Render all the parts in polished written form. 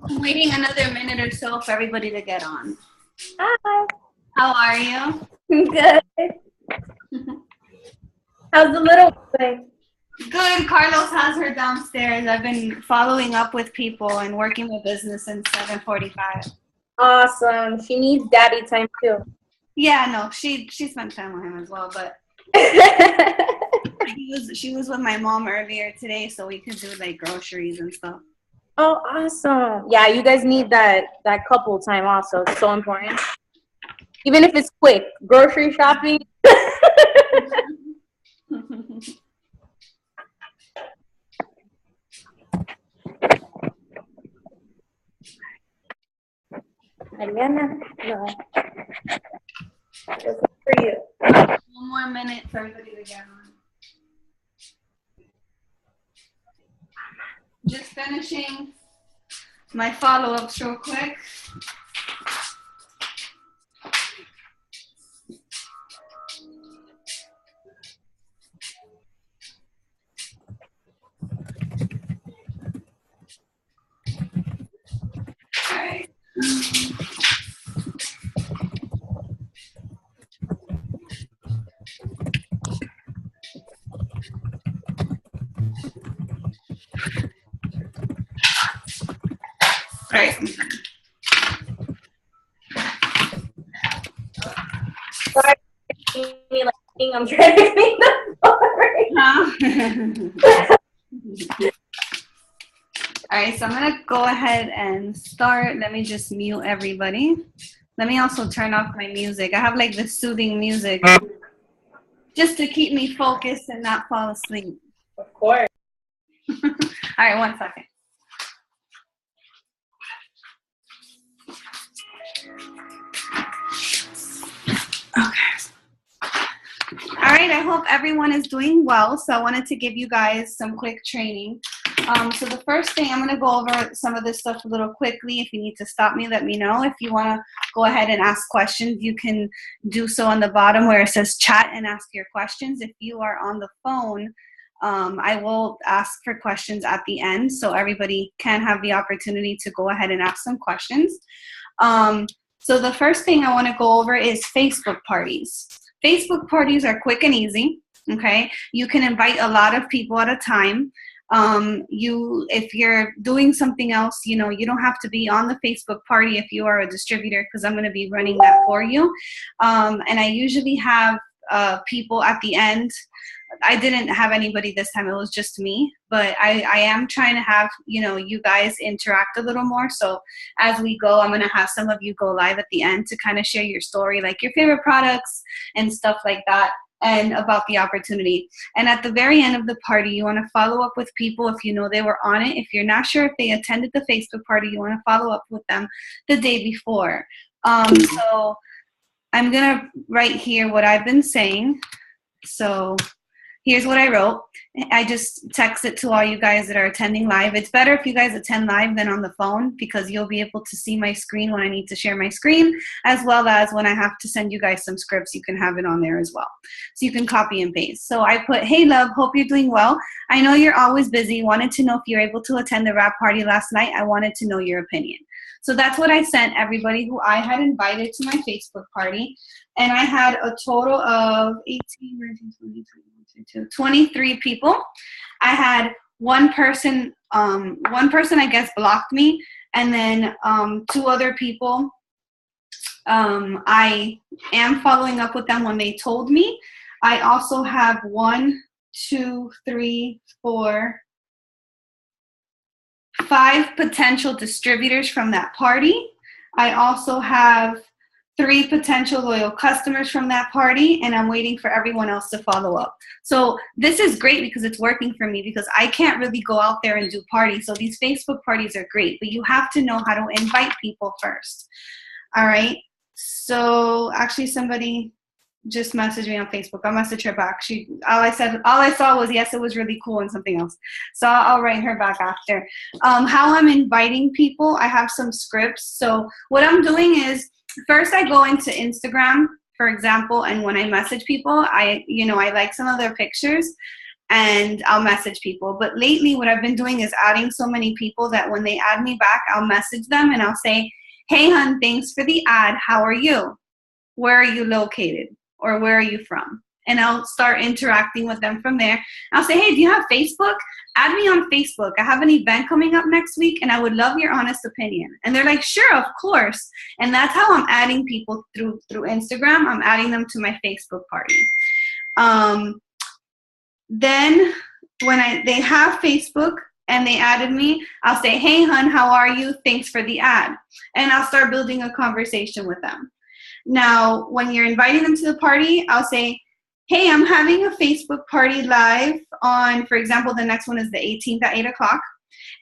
I'm waiting another minute or so for everybody to get on. Hi. How are you? Good. How's the little boy? Good. Carlos has her downstairs. I've been following up with people and working my business since 7:45. Awesome. She needs daddy time too. Yeah, no, she spent time with him as well, but she was with my mom earlier today, so we could do like groceries and stuff. Oh, awesome. Yeah, you guys need that couple time also. It's so important. Even if it's quick, grocery shopping. Mariana, no. This is for you. One more minute for everybody to get on. Just finishing my follow-ups real quick. All right. All right. Sorry, I'm trying to clean the floor. All right, so I'm going to go ahead and start. Let me just mute everybody. Let me also turn off my music. I have like the soothing music just to keep me focused and not fall asleep. Of course. All right, 1 second. Okay. All right, I hope everyone is doing well. So I wanted to give you guys some quick training. So the first thing, I'm going to go over some of this stuff a little quickly. If you need to stop me, let me know. If you want to go ahead and ask questions, you can do so on the bottom where it says chat and ask your questions. If you are on the phone, I will ask for questions at the end so everybody can have the opportunity to go ahead and ask some questions. So the first thing I want to go over is Facebook parties. Facebook parties are quick and easy, okay? You can invite a lot of people at a time. If you're doing something else, you don't have to be on the Facebook party if you are a distributor, because I'm going to be running that for you. And I usually have people at the end. I didn't have anybody this time. It was just me, but I am trying to have, you guys interact a little more. So as we go, I'm going to have some of you go live at the end to kind of share your story, like your favorite products and stuff like that, and about the opportunity. And at the very end of the party, you want to follow up with people if you know they were on it. If you're not sure if they attended the Facebook party, you want to follow up with them the day before. So I'm going to write here what I've been saying. So here's what I wrote. I just text it to all you guys that are attending live. It's better if you guys attend live than on the phone, because you'll be able to see my screen when I need to share my screen, as well as when I have to send you guys some scripts, you can have it on there as well. So you can copy and paste. So I put, hey love, hope you're doing well. I know you're always busy. Wanted to know if you're able to attend the wrap party last night. I wanted to know your opinion. So that's what I sent everybody who I had invited to my Facebook party. And I had a total of 18, 19, 20, 21, 22, 23 people. I had one person I guess blocked me, and then 2 other people, I am following up with them when they told me. I also have 1, 2, 3, 4, 5 potential distributors from that party. I also have 3 potential loyal customers from that party, and I'm waiting for everyone else to follow up. So this is great because it's working for me, because I can't really go out there and do parties. So these Facebook parties are great, but you have to know how to invite people first. All right. So actually somebody just messaged me on Facebook. I'll message her back. All I saw was, yes, it was really cool, and something else. So I'll write her back after. How I'm inviting people, I have some scripts. So what I'm doing is, first I go into Instagram, for example, and when I message people, I like some of their pictures, and I'll message people. But lately what I've been doing is adding so many people that when they add me back, I'll message them and I'll say, hey, hun, thanks for the ad. How are you? Where are you located? Or where are you from? And I'll start interacting with them from there. I'll say, hey, do you have Facebook? Add me on Facebook. I have an event coming up next week, and I would love your honest opinion. And they're like, sure, of course. And that's how I'm adding people through Instagram. I'm adding them to my Facebook party. Then when they have Facebook and they added me, I'll say, hey, hun, how are you? Thanks for the ad. And I'll start building a conversation with them. Now, when you're inviting them to the party, I'll say, hey, I'm having a Facebook party live on, for example, the next one is the 18th at 8 o'clock,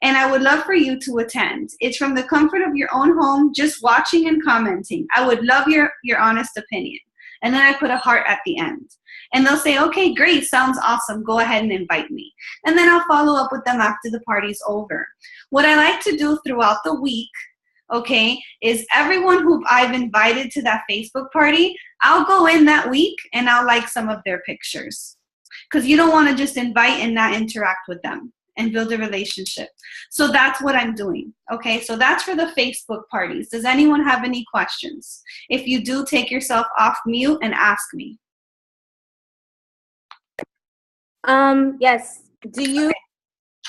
and I would love for you to attend. It's from the comfort of your own home, just watching and commenting. I would love your honest opinion. And then I put a heart at the end. And they'll say, okay, great, sounds awesome. Go ahead and invite me. And then I'll follow up with them after the party's over. What I like to do throughout the week, okay, is everyone who I've invited to that Facebook party, I'll go in that week and I'll like some of their pictures. Because you don't want to just invite and not interact with them and build a relationship. So that's what I'm doing. Okay, so that's for the Facebook parties. Does anyone have any questions? If you do, take yourself off mute and ask me. Yes. Do you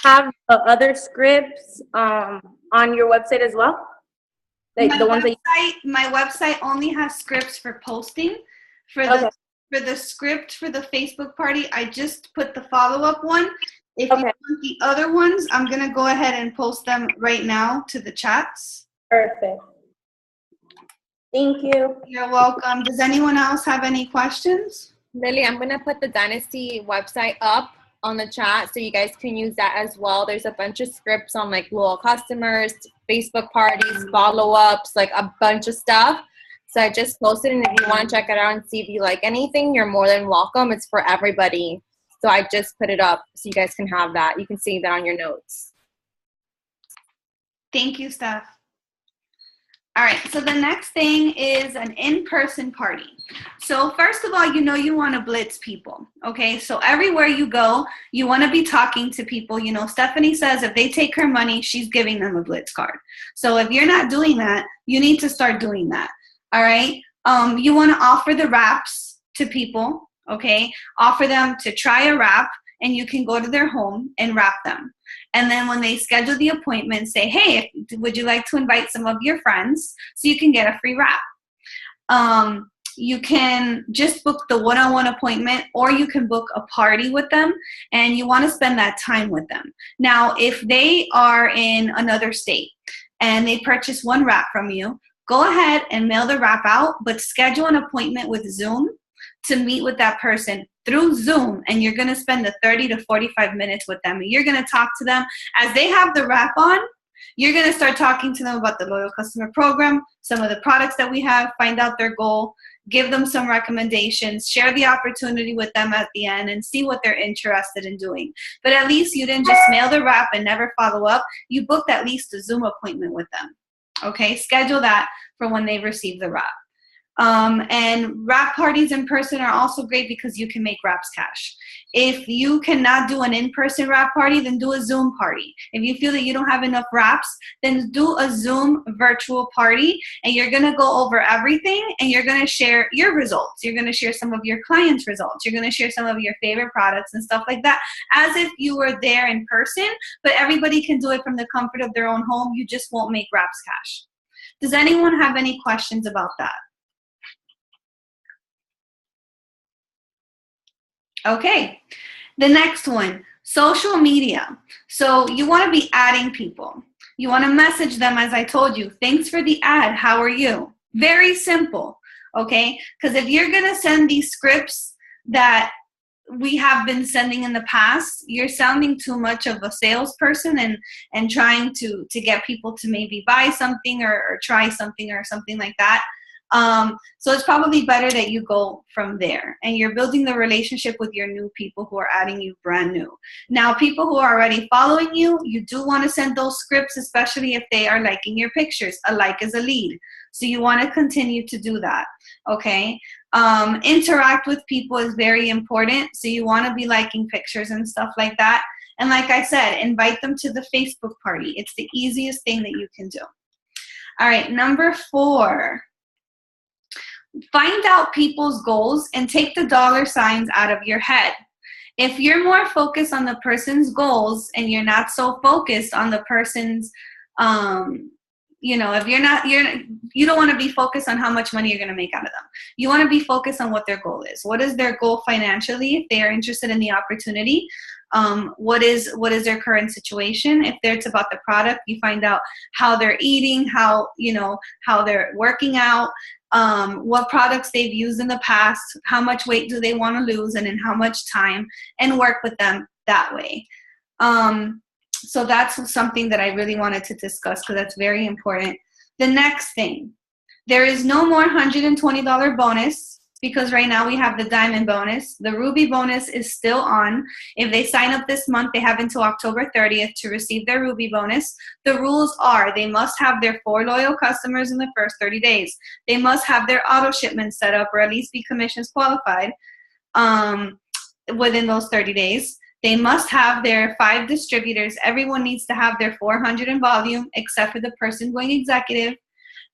have other scripts on your website as well? Like My website only has scripts for posting. For the script for the Facebook party, I just put the follow-up one. If you want the other ones, I'm going to go ahead and post them right now to the chats. Perfect. Thank you. You're welcome. Does anyone else have any questions? Lily, I'm going to put the Dynasty website up on the chat so you guys can use that as well. There's a bunch of scripts on like loyal customers, Facebook parties, follow-ups, like a bunch of stuff. So I just posted, and if you want to check it out and see if you like anything, you're more than welcome. It's for everybody. So I just put it up so you guys can have that. You can save that on your notes. Thank you, Steph. All right, so the next thing is an in-person party. So first of all, you want to blitz people, okay? So everywhere you go, you want to be talking to people. You know, Stephanie says if they take her money, she's giving them a blitz card. So if you're not doing that, you need to start doing that, all right? You want to offer the wraps to people, okay? Offer them to try a wrap, and you can go to their home and wrap them. And then when they schedule the appointment, say, hey, would you like to invite some of your friends so you can get a free wrap? You can just book the one-on-one appointment, or you can book a party with them, and you want to spend that time with them. Now, if they are in another state and they purchase one wrap from you, go ahead and mail the wrap out, but schedule an appointment with Zoom to meet with that person through Zoom, and you're going to spend the 30 to 45 minutes with them. And you're going to talk to them as they have the wrap on. You're going to start talking to them about the Loyal Customer Program, some of the products that we have, find out their goal, give them some recommendations, share the opportunity with them at the end, and see what they're interested in doing. But at least you didn't just mail the wrap and never follow up. You booked at least a Zoom appointment with them. Okay, schedule that for when they receive the wrap. And wrap parties in person are also great because you can make wraps cash. If you cannot do an in-person wrap party, then do a Zoom party. If you feel that you don't have enough wraps, then do a Zoom virtual party, and you're going to go over everything, and you're going to share your results. You're going to share some of your clients' results. You're going to share some of your favorite products and stuff like that, as if you were there in person, but everybody can do it from the comfort of their own home. You just won't make wraps cash. Does anyone have any questions about that? Okay, the next one, social media. So you want to be adding people. You want to message them, as I told you, thanks for the ad, how are you? Very simple, okay? Because if you're going to send these scripts that we have been sending in the past, you're sounding too much of a salesperson and trying to get people to maybe buy something or try something or something like that. So it's probably better that you go from there, and you're building the relationship with your new people who are adding you brand new. Now, people who are already following you, you do want to send those scripts, especially if they are liking your pictures. A like is a lead. So you want to continue to do that, okay? Interact with people is very important. So you want to be liking pictures and stuff like that. And like I said, invite them to the Facebook party. It's the easiest thing that you can do. All right, number 4. Find out people's goals and take the dollar signs out of your head. If you're more focused on the person's goals and you're not so focused on the person's, if you don't want to be focused on how much money you're going to make out of them. You want to be focused on what their goal is. What is their goal financially if they are interested in the opportunity? What is their current situation? If it's about the product, you find out how they're eating, how they're working out, what products they've used in the past, how much weight do they want to lose, and in how much time, and work with them that way. So that's something that I really wanted to discuss because that's very important. The next thing, there is no more $120 bonus because right now we have the diamond bonus. The ruby bonus is still on. If they sign up this month, they have until October 30th to receive their ruby bonus. The rules are they must have their 4 loyal customers in the first 30 days. They must have their auto shipment set up or at least be commissions qualified within those 30 days. They must have their 5 distributors. Everyone needs to have their 400 in volume except for the person going executive.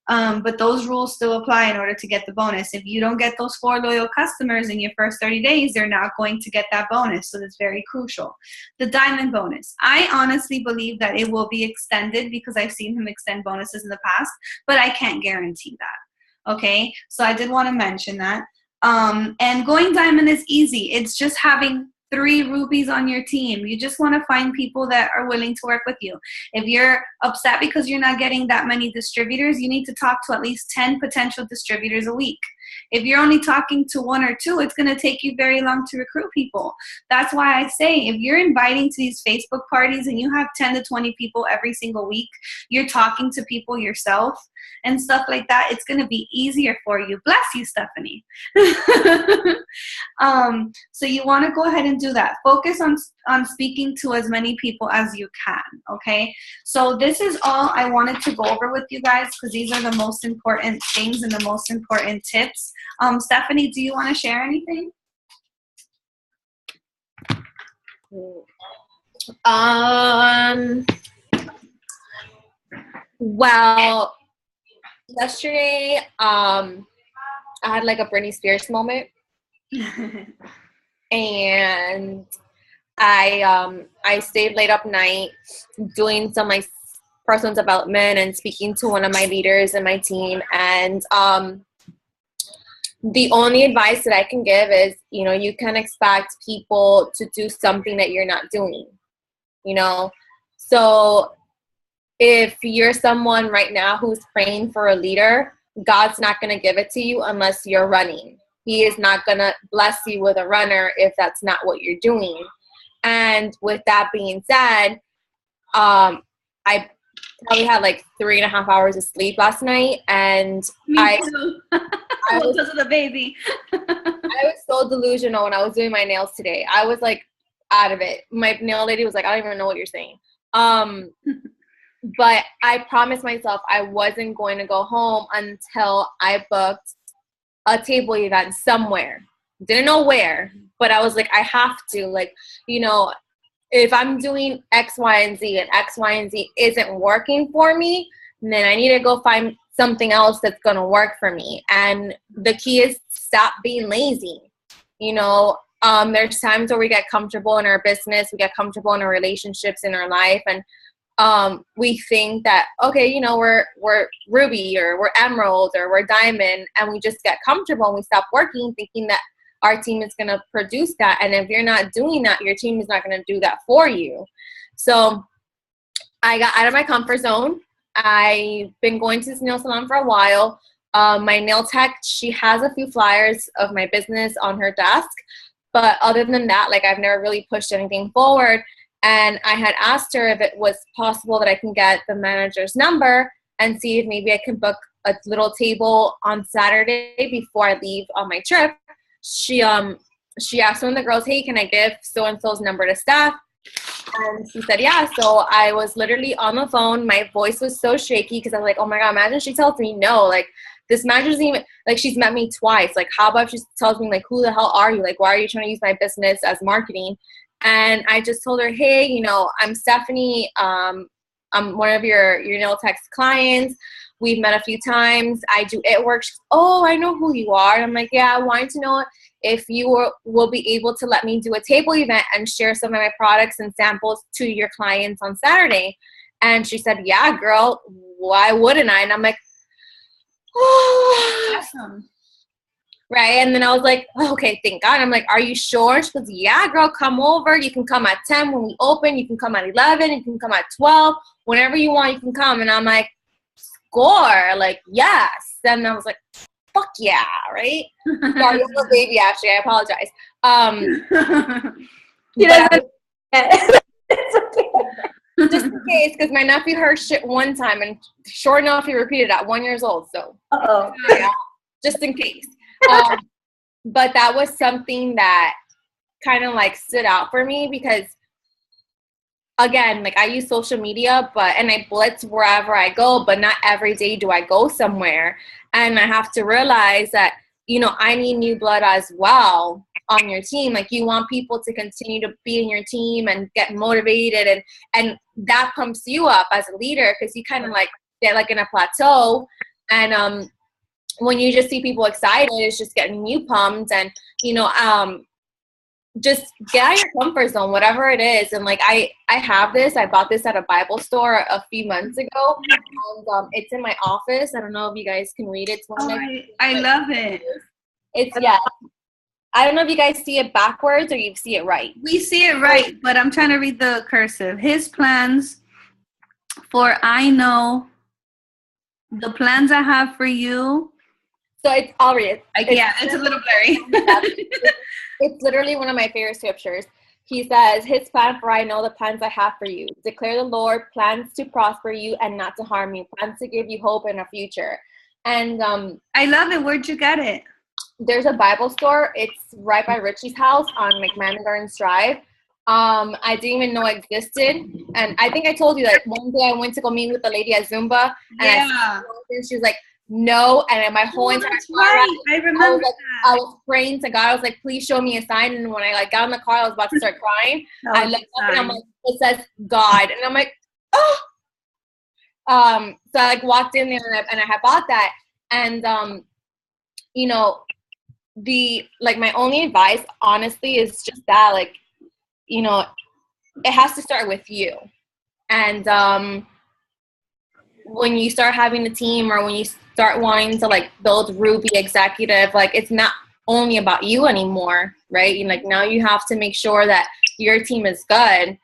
But those rules still apply in order to get the bonus. If you don't get those 4 loyal customers in your first 30 days, they're not going to get that bonus. So that's very crucial. The diamond bonus. I honestly believe that it will be extended because I've seen him extend bonuses in the past, but I can't guarantee that. Okay, so I did want to mention that. And going diamond is easy. It's just having 3 rubies on your team. You just want to find people that are willing to work with you. If you're upset because you're not getting that many distributors, you need to talk to at least 10 potential distributors a week. If you're only talking to 1 or 2, it's going to take you very long to recruit people. That's why I say if you're inviting to these Facebook parties and you have 10 to 20 people every single week, you're talking to people yourself and stuff like that, it's going to be easier for you. Bless you, Stephanie. So you want to go ahead and do that. Focus on speaking to as many people as you can, okay? So this is all I wanted to go over with you guys because these are the most important things and the most important tips. Stephanie, do you want to share anything? Well, yesterday, I had like a Britney Spears moment. And I stayed late up night doing some like personal development and speaking to one of my leaders in my team. And the only advice that I can give is, you can expect people to do something that you're not doing, So if you're someone right now who's praying for a leader, God's not going to give it to you unless you're running. He is not going to bless you with a runner if that's not what you're doing. And with that being said, I probably had like 3.5 hours of sleep last night. And Me too. Because of the baby. I was so delusional when I was doing my nails today. I was like out of it. My nail lady was like, I don't even know what you're saying. But I promised myself I wasn't going to go home until I booked a table event somewhere. Didn't know where, but I was like, I have to, if I'm doing X, Y, and Z and X, Y, and Z isn't working for me, then I need to go find something else that's going to work for me. And the key is stop being lazy. There's times where we get comfortable in our business, we get comfortable in our relationships, in our life, and we think that, okay, we're ruby or we're emerald or we're diamond, and we just get comfortable and we stop working thinking that our team is going to produce that. And if you're not doing that, your team is not going to do that for you. So I got out of my comfort zone. I've been going to this nail salon for a while. My nail tech, she has a few flyers of my business on her desk. But other than that, I've never really pushed anything forward. And I had asked her if it was possible that I can get the manager's number and see if maybe I can book a little table on Saturday before I leave on my trip. She asked one of the girls, hey, can I give so-and-so's number to Steph? And she said, yeah. So I was literally on the phone. My voice was so shaky because I was like, oh my God, imagine she tells me no. Like, this manager doesn't even, like, she's met me twice. Like, how about she tells me, like, who the hell are you? Like, why are you trying to use my business as marketing? And I just told her, hey, you know, I'm Stephanie. I'm one of your nail tech's clients. We've met a few times. I do it work. She goes, oh, I know who you are. And I'm like, yeah, I wanted to know if you will be able to let me do a table event and share some of my products and samples to your clients on Saturday. And she said, yeah, girl, why wouldn't I? And I'm like, oh. Awesome. Right. And then I was like, oh, okay, thank God. I'm like, are you sure? She goes, yeah, girl, come over. You can come at 10 when we open. You can come at 11. You can come at 12. Whenever you want, you can come. And I'm like, score. Like, yes. And I was like, fuck yeah, right? Sorry, I'm a baby, Ashley. I apologize. He doesn't. It's okay. Just in case, because my nephew heard shit one time, and sure enough, he repeated at 1 year old. So, Uh-oh. yeah, just in case. But that was something that kind of like stood out for me because, again, like I use social media, and I blitz wherever I go, but not every day do I go somewhere. And I have to realize that, you know, I need new blood as well on your team. Like, you want people to continue to be in your team and get motivated, and that pumps you up as a leader because you kind of like get like in a plateau. And when you just see people excited, it's just getting you pumped. And, you know, just get out of your comfort zone, whatever it is. And like I have this. I bought this at a Bible store a few months ago, and it's in my office. I don't know if you guys can read it. It's one of my I love it. It's I don't know if you guys see it backwards or you see it right. We see it right, but I'm trying to read the cursive. His plans for I know the plans I have for you. So it's already it's a little blurry. It's literally one of my favorite scriptures. He says, his plan for I know the plans I have for you. Declare the Lord, plans to prosper you and not to harm you, plans to give you hope and a future. And I love it. Where'd you get it? There's a Bible store. It's right by Richie's house on like Manor Gardens Drive. I didn't even know it existed. And I think I told you that one day I went to go meet with the lady at Zumba. And she was like, no. And my whole entire car right. I remember I was praying to God. I was like, please show me a sign. And when I like got in the car, I was about to start crying. I looked up and I'm like, it says God. And I'm like, oh. So I like walked in there and I had bought that. And you know, my only advice honestly is just that, like, you know, it has to start with you. And when you start having a team or when you start wanting to like build Ruby Executive, like it's not only about you anymore, right? And like now you have to make sure that your team is good.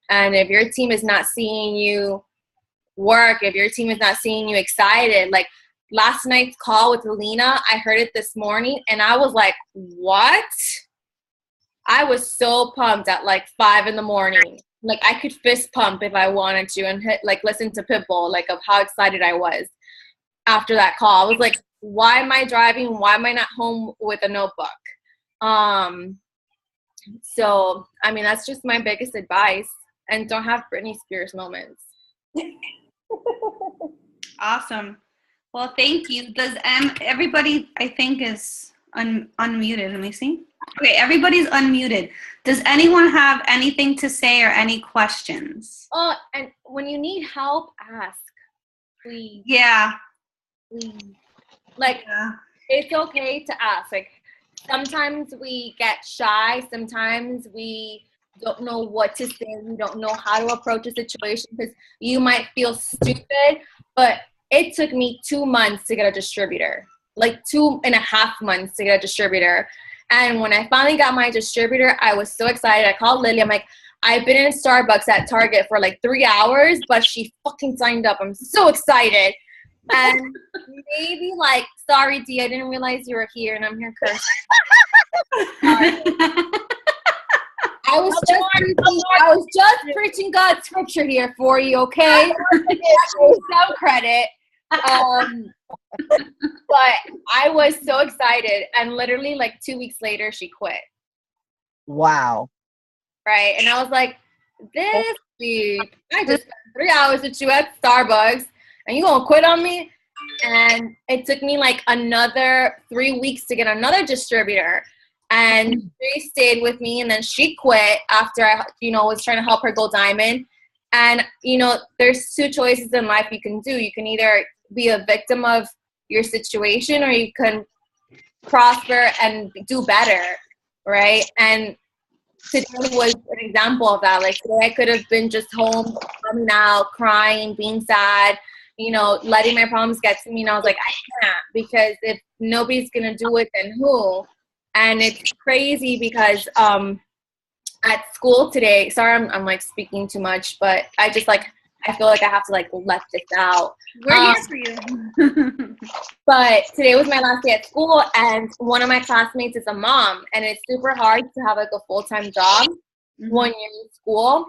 And if your team is not seeing you work, if your team is not seeing you excited, like last night's call with Lena, I heard it this morning and I was like, what? I was so pumped at like 5 a.m. Like I could fist pump if I wanted to and listen to Pitbull, like of how excited I was after that call. I was like, why am I driving? Why am I not home with a notebook? So, I mean, that's just my biggest advice. And don't have Britney Spears moments. Awesome. Well, thank you. Does everybody, I think, is unmuted? Let me see. Okay, everybody's unmuted. Does anyone have anything to say or any questions? Oh, and when you need help, ask. Please. Yeah. Please. Like, it's okay to ask. Like, sometimes we get shy. Sometimes we don't know what to say. We don't know how to approach a situation because you might feel stupid, but it took me 2 months to get a distributor, like 2.5 months to get a distributor. And when I finally got my distributor, I was so excited. I called Lily. I'm like, I've been in Starbucks at Target for like 3 hours, but she fucking signed up. I'm so excited. And maybe like, sorry, D, I didn't realize you were here and I'm here cursing. I was just preaching God's scripture here for you, okay? Some credit. But I was so excited, and literally like 2 weeks later she quit. Wow. Right. And I was like, this dude, I just spent 3 hours with you at Starbucks, and you gonna quit on me? And it took me like another 3 weeks to get another distributor. And she stayed with me, and then she quit after I, was trying to help her go diamond. And, there's two choices in life you can do. You can either be a victim of your situation, or you can prosper and do better, right? And today was an example of that. Like, today I could have been just home, coming out, crying, being sad, letting my problems get to me. And I was like, I can't, because if nobody's going to do it, then who? And it's crazy because at school today, sorry, I'm like speaking too much, but I just I feel like I have to let this out. We're here for you. But today was my last day at school, and one of my classmates is a mom, and it's super hard to have a full-time job when you're in school,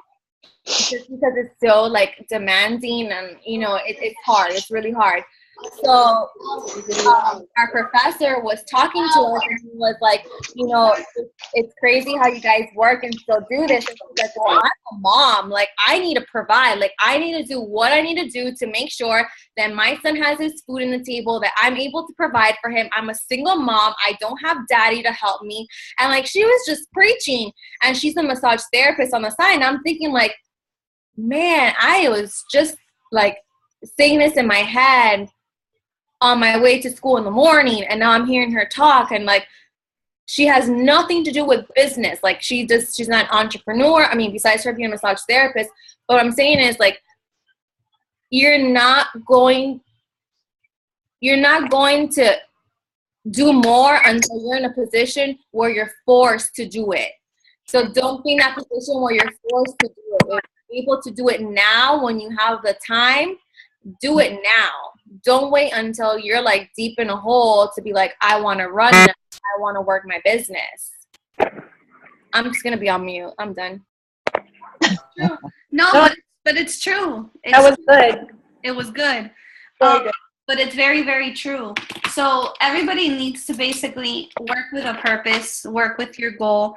just because it's so demanding, and it's hard. It's really hard. So our professor was talking to us, and he was like, it's crazy how you guys work and still do this. And she's like, well, I'm a mom. I need to provide. I need to do what I need to do to make sure that my son has his food on the table, that I'm able to provide for him. I'm a single mom. I don't have daddy to help me. And she was just preaching, and she's a massage therapist on the side. And I'm thinking man, I was just saying this in my head on my way to school in the morning, and now I'm hearing her talk, and she has nothing to do with business. She's not an entrepreneur. I mean, besides her being a massage therapist, but what I'm saying is you're not going to do more until you're in a position where you're forced to do it. So don't be in that position where you're forced to do it. If you're able to do it now when you have the time, do it now. Don't wait until you're deep in a hole to be I want to run now. I want to work my business. I'm just gonna be on mute. I'm done. No, but it's true. That was good. It was good. Very good. But it's very, very true. So everybody needs to basically work with a purpose, work with your goal,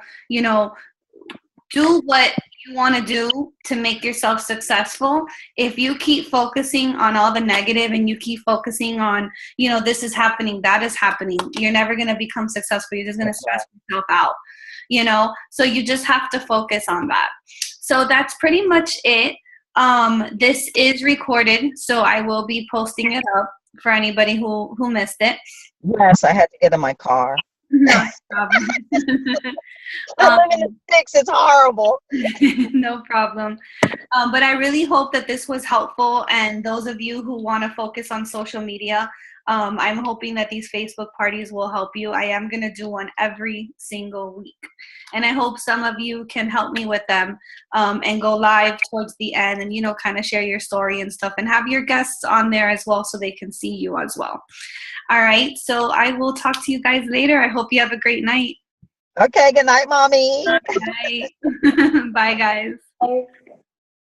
do what you want to do to make yourself successful. If you keep focusing on all the negative, and you keep focusing on, this is happening, that is happening, you're never going to become successful. You're just going to stress yourself out, so you just have to focus on that. So that's pretty much it. This is recorded, so I will be posting it up for anybody who missed it. Yes, I had to get in my car. No problem. I live in the sticks. It's horrible. No problem. But I really hope that this was helpful. And those of you who want to focus on social media, I'm hoping that these Facebook parties will help you. I am going to do one every single week. And I hope some of you can help me with them and go live towards the end and, kind of share your story and stuff, and have your guests on there as well so they can see you as well. All right. So I will talk to you guys later. I hope you have a great night. Okay. Good night, Mommy. Bye. Bye, guys. Bye.